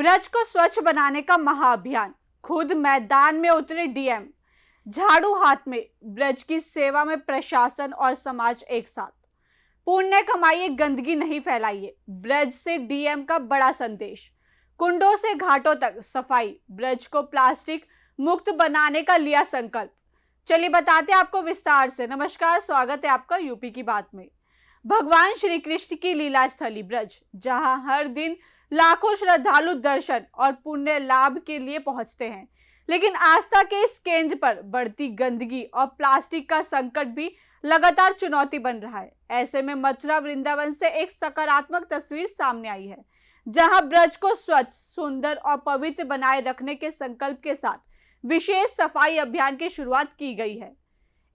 ब्रज को स्वच्छ बनाने का महाअभियान, खुद मैदान में उतरे डीएम, झाड़ू हाथ में, ब्रज की सेवा में प्रशासन और समाज एक साथ। पुण्य कमाइए, गंदगी नहीं फैलाइए, ब्रज से डीएम का बड़ा संदेश। कुंडों से घाटों तक सफाई, ब्रज को प्लास्टिक मुक्त बनाने का लिया संकल्प। चलिए बताते हैं आपको विस्तार से। नमस्कार, स्वागत है आपका यूपी की बात में। भगवान श्री कृष्ण की लीला स्थली ब्रज, जहां हर दिन लाखों श्रद्धालु दर्शन और पुण्य लाभ के लिए पहुंचते हैं, लेकिन आस्था के इस केंद्र पर बढ़ती गंदगी और प्लास्टिक का संकट भी लगातार चुनौती बन रहा है। ऐसे में मथुरा वृंदावन से एक सकारात्मक तस्वीर सामने आई है, जहां ब्रज को स्वच्छ, सुंदर और पवित्र बनाए रखने के संकल्प के साथ विशेष सफाई अभियान की शुरुआत की गई है।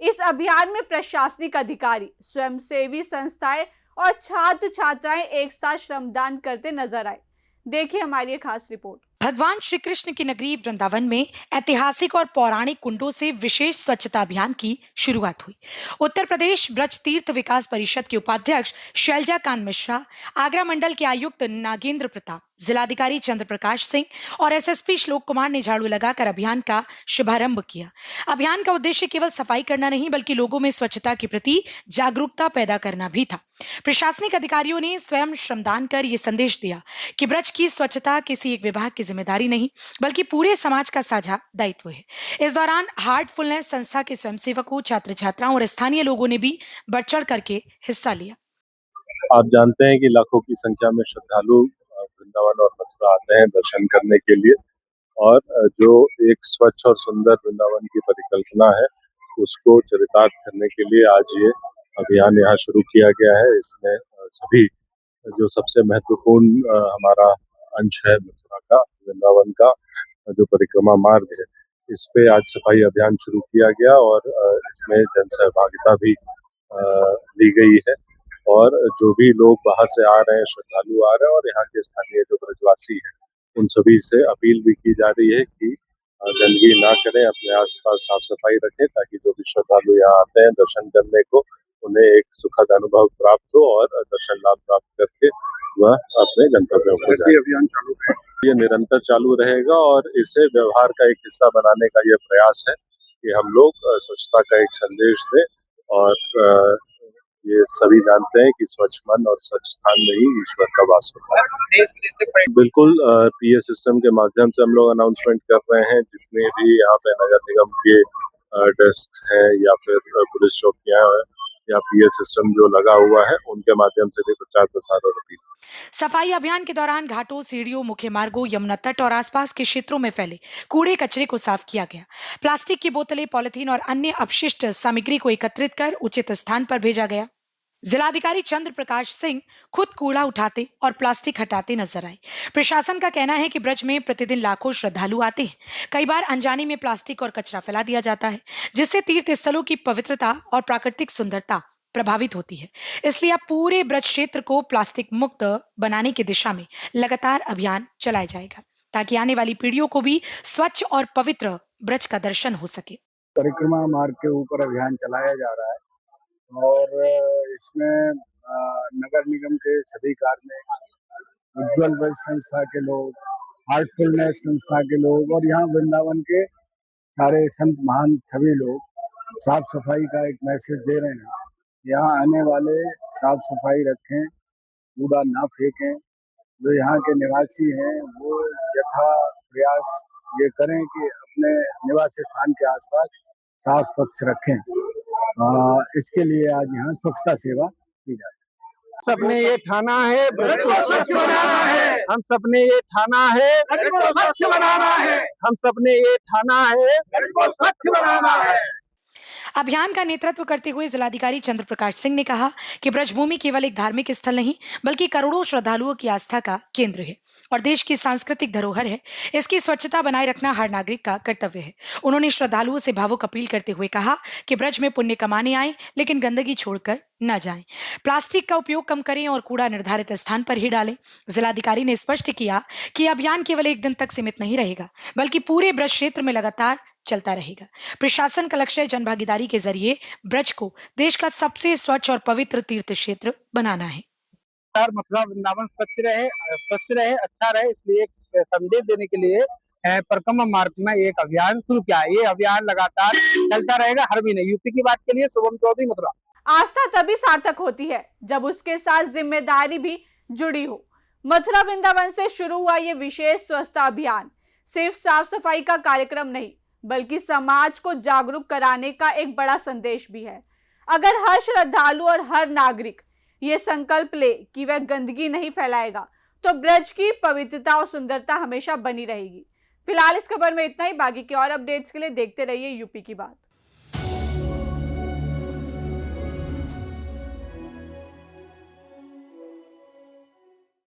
इस अभियान में प्रशासनिक अधिकारी, स्वयंसेवी संस्थाएं और छात्र छात्राएं एक साथ श्रमदान करते नजर आए। देखिए हमारी ये खास रिपोर्ट। भगवान श्री कृष्ण की नगरी वृंदावन में ऐतिहासिक और पौराणिक कुंडों से विशेष स्वच्छता अभियान की शुरुआत हुई। उत्तर प्रदेश ब्रज तीर्थ विकास परिषद के उपाध्यक्ष शैलजा कांत मिश्रा, आगरा मंडल के आयुक्त नागेंद्र प्रताप, जिलाधिकारी चंद्र प्रकाश सिंह और एसएसपी श्लोक कुमार ने झाड़ू लगाकर अभियान का शुभारंभ किया। अभियान का उद्देश्य केवल सफाई करना नहीं, बल्कि लोगों में स्वच्छता के प्रति जागरूकता पैदा करना भी था। प्रशासनिक अधिकारियों ने स्वयं श्रमदान कर ये संदेश दिया कि ब्रज की स्वच्छता किसी एक विभाग की जिम्मेदारी नहीं, बल्कि पूरे समाज का साझा दायित्व है। इस दौरान हार्टफुलनेस संस्था के स्वयंसेवकों, छात्र छात्राओं और स्थानीय लोगों ने भी बढ़ चढ़ करके हिस्सा लिया। आप जानते हैं कि लाखों की संख्या में श्रद्धालु वृंदावन और मथुरा आते हैं दर्शन करने के लिए, और जो एक स्वच्छ और सुंदर वृंदावन की परिकल्पना है उसको चरितार्थ करने के लिए आज ये अभियान यहाँ शुरू किया गया है। इसमें सभी जो सबसे महत्वपूर्ण हमारा अंश है मथुरा का, वृंदावन का जो परिक्रमा मार्ग है, इस पे आज सफाई अभियान शुरू किया गया और इसमें जन सहभागिता भी ली गई है। और जो भी लोग बाहर से आ रहे हैं, श्रद्धालु आ रहे हैं और यहाँ के स्थानीय जो ब्रजवासी हैं, उन सभी से अपील भी की जा रही है कि गंदगी ना करें, अपने आसपास साफ सफाई रखें, ताकि जो भी श्रद्धालु यहाँ आते हैं दर्शन करने को, उन्हें एक सुखद अनुभव प्राप्त हो और दर्शन लाभ प्राप्त करके वह अपने गंतव्यों पर जाए। अभियान चालू है, ये निरंतर चालू रहेगा और इसे व्यवहार का एक हिस्सा बनाने का ये प्रयास है कि हम लोग स्वच्छता का एक संदेश दें। और ये सभी जानते हैं कि स्वच्छ मन और स्वच्छ स्थान में ही ईश्वर का वास होता है। बिल्कुल, पीए सिस्टम के माध्यम से हम लोग अनाउंसमेंट कर रहे हैं। जितने भी यहाँ पे नगर निगम के डेस्क हैं या फिर पुलिस चौकियां हैं या पीए सिस्टम जो लगा हुआ है, उनके माध्यम से भी प्रचार प्रसार और अपील। सफाई अभियान के दौरान घाटों, सीढ़ियों, मुख्य मार्गों, यमुना तट और आसपास के क्षेत्रों में फैले कूड़े कचरे को साफ किया गया। प्लास्टिक की बोतलें, पॉलिथीन और अन्य अपशिष्ट सामग्री को एकत्रित कर उचित स्थान पर भेजा गया। जिलाधिकारी चंद्र प्रकाश सिंह खुद कूड़ा उठाते और प्लास्टिक हटाते नजर आए। प्रशासन का कहना है कि ब्रज में प्रतिदिन लाखों श्रद्धालु आते हैं। कई बार अनजाने में प्लास्टिक और कचरा फैला दिया जाता है, जिससे तीर्थ स्थलों की पवित्रता और प्राकृतिक सुंदरता प्रभावित होती है। इसलिए अब पूरे ब्रज क्षेत्र को प्लास्टिक मुक्त बनाने की दिशा में लगातार अभियान चलाया जाएगा, ताकि आने वाली पीढ़ियों को भी स्वच्छ और पवित्र ब्रज का दर्शन हो सके। परिक्रमा मार्ग के ऊपर अभियान चलाया जा रहा है और इसमें नगर निगम के सभी कार्मिक, उज्जवल ब्रज संस्था के लोग, हार्टफुलनेस संस्था के लोग और यहाँ वृंदावन के सारे संत महान सभी लोग साफ सफाई का एक मैसेज दे रहे हैं। यहाँ आने वाले साफ सफाई रखें, कूड़ा ना फेंकें। जो यहाँ के निवासी हैं वो यथा प्रयास ये करें कि अपने निवास स्थान के आसपास साफ स्वच्छ रखें। इसके लिए आज यहाँ स्वच्छता सेवा की जाए। सबने ये ठाना है ब्रज को स्वच्छ बनाना है, हम सबने ये ठाना है ब्रज को स्वच्छ बनाना है, हम सबने ये ठाना है ब्रज को स्वच्छ बनाना है। अभियान का नेतृत्व करते हुए जिलाधिकारी चंद्र प्रकाश सिंह ने कहा कि ब्रजभूमि केवल एक धार्मिक स्थल नहीं, बल्कि करोड़ों श्रद्धालुओं की आस्था का केंद्र है और देश की सांस्कृतिक धरोहर है। इसकी स्वच्छता बनाए रखना हर नागरिक का कर्तव्य है। उन्होंने श्रद्धालुओं से भावुक अपील करते हुए कहा कि ब्रज में पुण्य कमाने आए, लेकिन गंदगी छोड़कर न जाएं। प्लास्टिक का उपयोग कम करें और कूड़ा निर्धारित स्थान पर ही डालें। जिलाधिकारी ने स्पष्ट किया कि अभियान केवल एक दिन तक सीमित नहीं रहेगा, बल्कि पूरे ब्रज क्षेत्र में लगातार चलता रहेगा। प्रशासन का लक्ष्य जन भागीदारी के जरिए ब्रज को देश का सबसे स्वच्छ और पवित्र तीर्थ क्षेत्र बनाना है। मथुरा वृंदावन स्वच्छ रहे, अच्छा रहे, इसलिए संदेश देने के लिए परिक्रमा मार्ग में एक अभियान शुरू किया है। ये अभियान लगातार चलता रहेगा हर महीने। यूपी की बात के लिए शुभम चौधरी, मथुरा। आस्था तभी सार्थक होती है जब उसके साथ जिम्मेदारी भी जुड़ी हो। मथुरा वृंदावन से शुरू हुआ ये विशेष स्वच्छता अभियान सिर्फ साफ सफाई का कार्यक्रम नहीं, बल्कि समाज को जागरूक कराने का एक बड़ा संदेश भी है। अगर हर श्रद्धालु और हर नागरिक ये संकल्प ले कि वह गंदगी नहीं फैलाएगा, तो ब्रज की पवित्रता और सुंदरता हमेशा बनी रहेगी। फिलहाल इस खबर में इतना ही। बाकी के और अपडेट्स के लिए देखते रहिए यूपी की बात।